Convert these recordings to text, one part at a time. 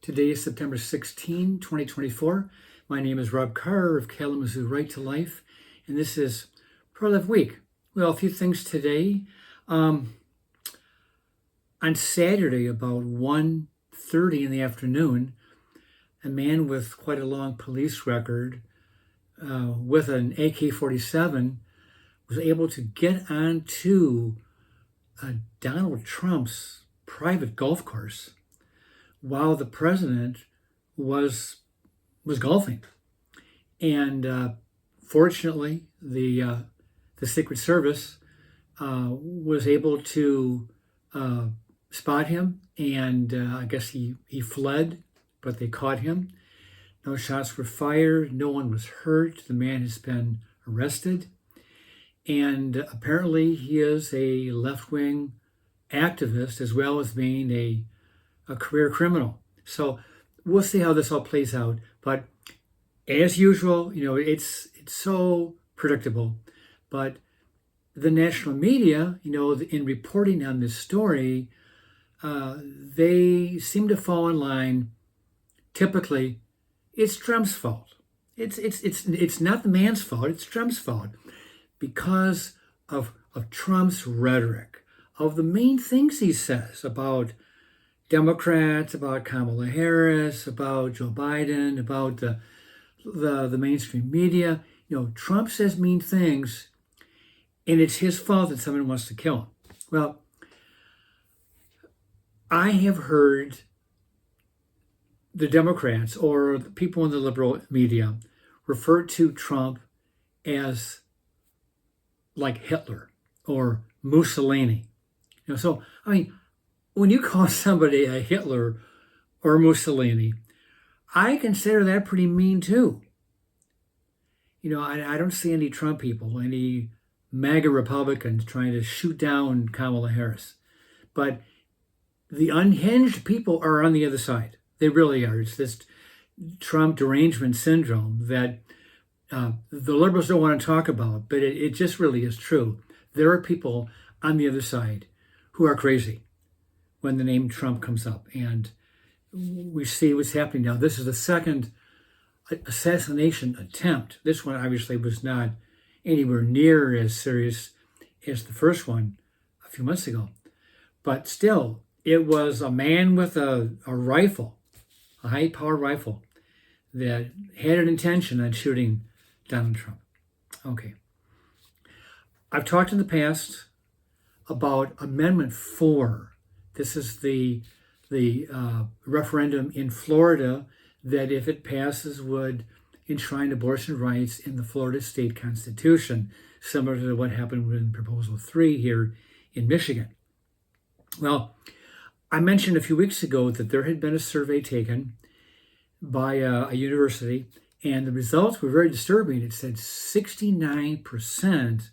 Today is September 16, 2024. My name is Rob Carr of Kalamazoo Right to Life, and this is Pro-Life Week. Well, a few things today. On Saturday, about 1:30 in the afternoon, a man with quite a long police record with an AK-47 was able to get onto Donald Trump's private golf course while the president was golfing. And fortunately, the Secret Service was able to spot him, and I guess he fled, but they caught him. No shots were fired. No one was hurt. The man has been arrested. And apparently he is a left-wing activist as well as being a career criminal. So we'll see how this all plays out. But as usual, it's so predictable. But the national media, in reporting on this story, they seem to fall in line. Typically, it's Trump's fault. It's not the man's fault. It's Trump's fault because of Trump's rhetoric, of the main things he says about Democrats, about Kamala Harris, about Joe Biden, about the mainstream media. Trump says mean things, and it's his fault that someone wants to kill him. Well, I have heard the Democrats or the people in the liberal media refer to Trump as like Hitler or Mussolini. So, when you call somebody a Hitler or Mussolini, I consider that pretty mean too. I don't see any Trump people, any MAGA Republicans trying to shoot down Kamala Harris. But the unhinged people are on the other side. They really are. It's this Trump derangement syndrome that the liberals don't want to talk about, but it just really is true. There are people on the other side who are crazy when the name Trump comes up. And we see what's happening now. This is the second assassination attempt. This one obviously was not anywhere near as serious as the first one a few months ago. But still, it was a man with a rifle, a high-powered rifle, that had an intention on shooting Donald Trump. Okay. I've talked in the past about Amendment 4. This is the referendum in Florida that, if it passes, would enshrine abortion rights in the Florida state constitution, similar to what happened with Proposal 3 here in Michigan. Well, I mentioned a few weeks ago that there had been a survey taken by a university, and the results were very disturbing. It said 69%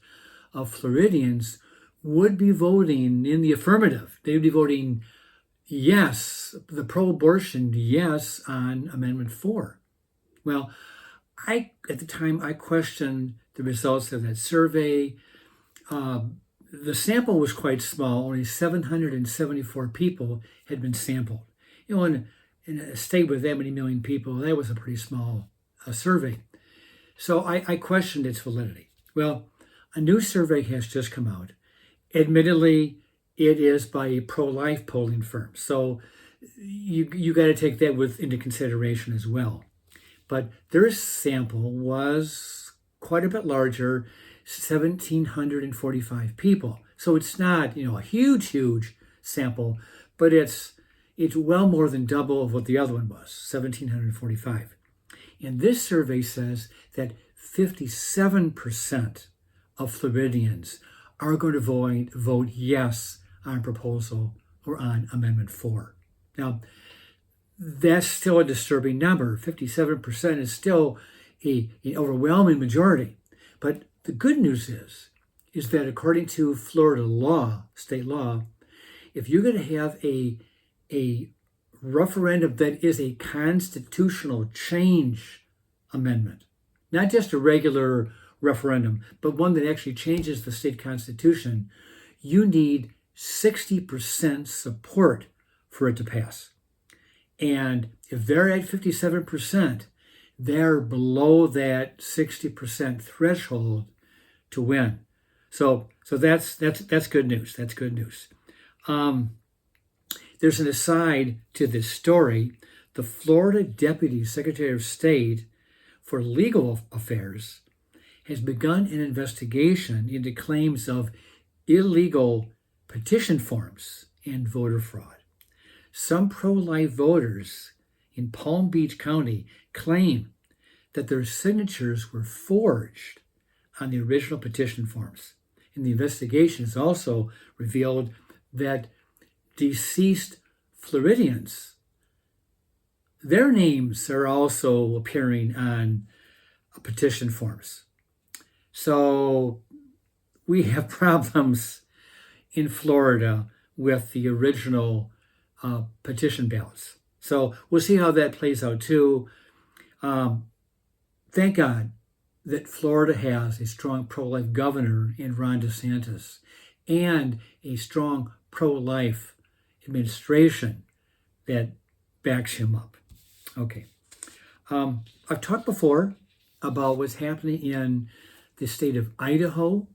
of Floridians would be voting in the affirmative. They would be voting yes, the pro-abortion yes on Amendment 4. Well, at the time, I questioned the results of that survey. The sample was quite small. Only 774 people had been sampled. In a state with that many million people, that was a pretty small survey. So I questioned its validity. Well, a new survey has just come out. Admittedly, it is by a pro-life polling firm. So you got to take that into consideration as well. But their sample was quite a bit larger, 1,745 people. So it's not, a huge sample, but it's well more than double of what the other one was, 1,745. And this survey says that 57% of Floridians are going to vote yes on proposal or on Amendment 4. Now, that's still a disturbing number. 57% is still an overwhelming majority. But the good news is that according to Florida law, state law, if you're going to have a referendum that is a constitutional change amendment, not just a regular referendum, but one that actually changes the state constitution, you need 60% support for it to pass. And if they're at 57%, they're below that 60% threshold to win. So that's good news. That's good news. There's an aside to this story. The Florida Deputy Secretary of State for Legal Affairs has begun an investigation into claims of illegal petition forms and voter fraud. Some pro-life voters in Palm Beach County claim that their signatures were forged on the original petition forms. And the investigation has also revealed that deceased Floridians, their names are also appearing on petition forms. So we have problems in Florida with the original petition ballots. So we'll see how that plays out too. Thank God that Florida has a strong pro-life governor in Ron DeSantis and a strong pro-life administration that backs him up. Okay. I've talked before about what's happening in the state of Idaho.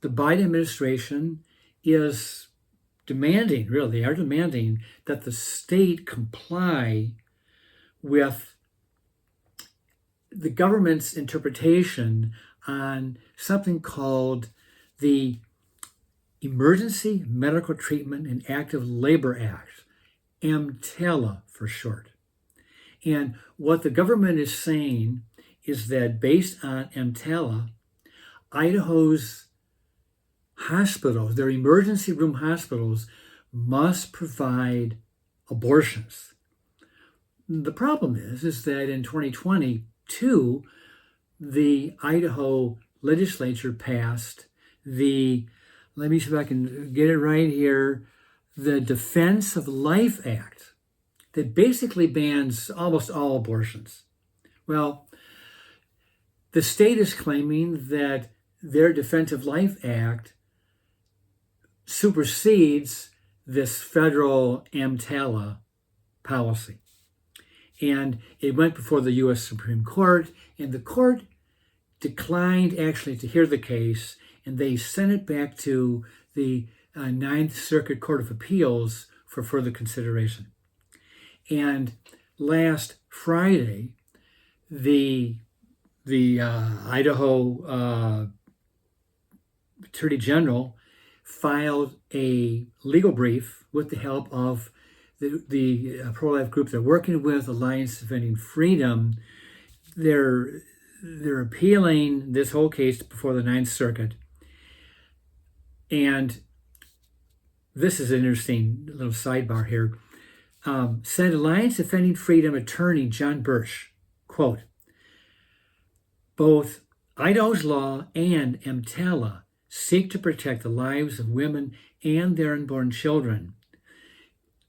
The Biden administration is demanding, really, they are demanding that the state comply with the government's interpretation on something called the Emergency Medical Treatment and Active Labor Act, EMTALA for short. And what the government is saying is that based on EMTALA, Idaho's hospitals, their emergency room hospitals, must provide abortions. The problem is that in 2022, the Idaho legislature passed the, let me see if I can get it right here, the Defense of Life Act that basically bans almost all abortions. Well, the state is claiming that their Defense of Life Act supersedes this federal EMTALA policy. And it went before the U.S. Supreme Court, and the court declined actually to hear the case, and they sent it back to the Ninth Circuit Court of Appeals for further consideration. And last Friday, the Idaho Attorney General filed a legal brief with the help of the pro-life group they're working with, Alliance Defending Freedom. They're appealing this whole case before the Ninth Circuit. And this is an interesting little sidebar here. Said Alliance Defending Freedom attorney John Birch, quote, both Idaho's law and EMTALA seek to protect the lives of women and their unborn children.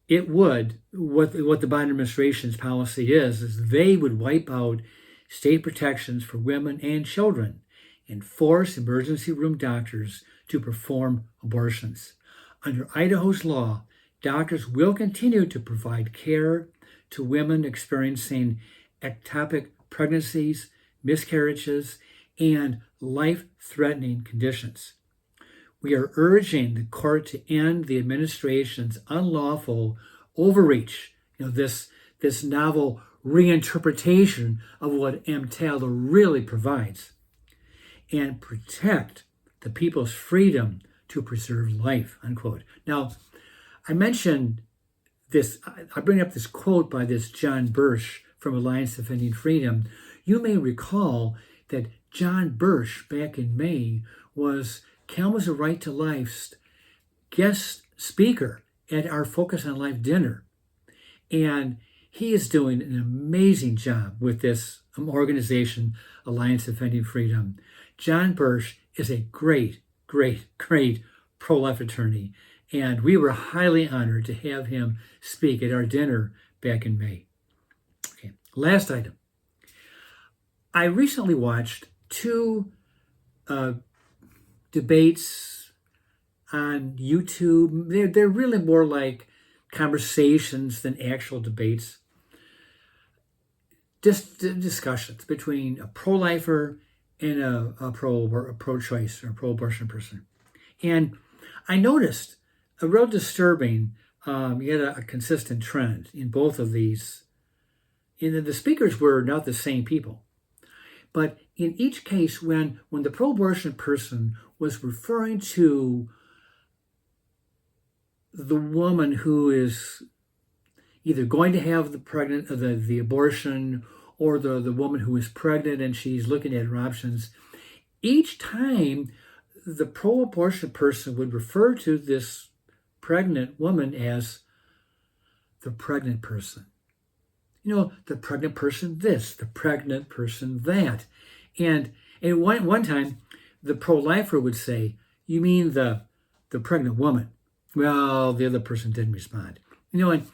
It would, what the Biden administration's policy is they would wipe out state protections for women and children and force emergency room doctors to perform abortions. Under Idaho's law, doctors will continue to provide care to women experiencing ectopic pregnancies, miscarriages, and life-threatening conditions. We are urging the court to end the administration's unlawful overreach, this novel reinterpretation of what EMTALA really provides, and protect the people's freedom to preserve life, unquote. Now, I mentioned this, I bring up this quote by this John Birch from Alliance Defending Freedom. You may recall that John Birch, back in May, was Kalamazoo Right to Life's guest speaker at our Focus on Life dinner. And he is doing an amazing job with this organization, Alliance Defending Freedom. John Birch is a great pro-life attorney, and we were highly honored to have him speak at our dinner back in May. Okay, last item. I recently watched two debates on YouTube. They're really more like conversations than actual debates. Just discussions between a pro-lifer and a pro-choice or pro-abortion person. And I noticed a real disturbing, yet a consistent trend in both of these. The speakers were not the same people. But in each case, when the pro-abortion person was referring to the woman who is either going to have the abortion, or the woman who is pregnant and she's looking at her options, each time the pro-abortion person would refer to this pregnant woman as the pregnant person. The pregnant person this, the pregnant person that. And one time, the pro-lifer would say, "You mean the pregnant woman?" Well, the other person didn't respond. And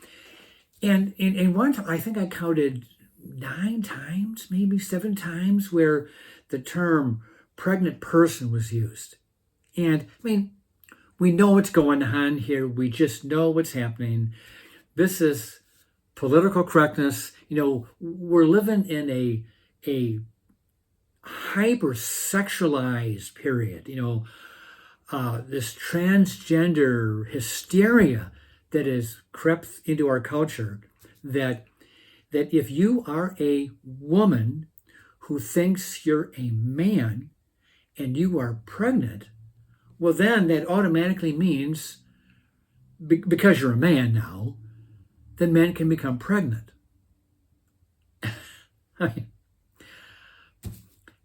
one time, I think I counted 9 times, maybe 7 times, where the term pregnant person was used. And we know what's going on here. We just know what's happening. This is political correctness. We're living in a hyper-sexualized period. This transgender hysteria that has crept into our culture, that if you are a woman who thinks you're a man and you are pregnant, well, then that automatically means, because you're a man now, then men can become pregnant.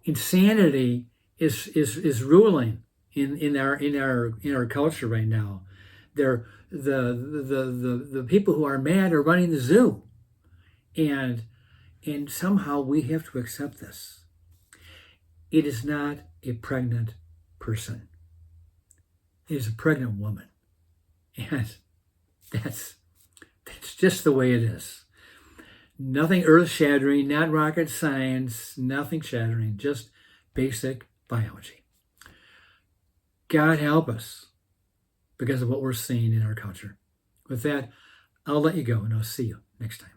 Insanity is ruling in our culture right now. The people who are mad are running the zoo, and somehow we have to accept this. It is not a pregnant person. It is a pregnant woman, and that's just the way it is. Nothing earth-shattering, not rocket science, nothing shattering, just basic biology. God help us because of what we're seeing in our culture. With that, I'll let you go, and I'll see you next time.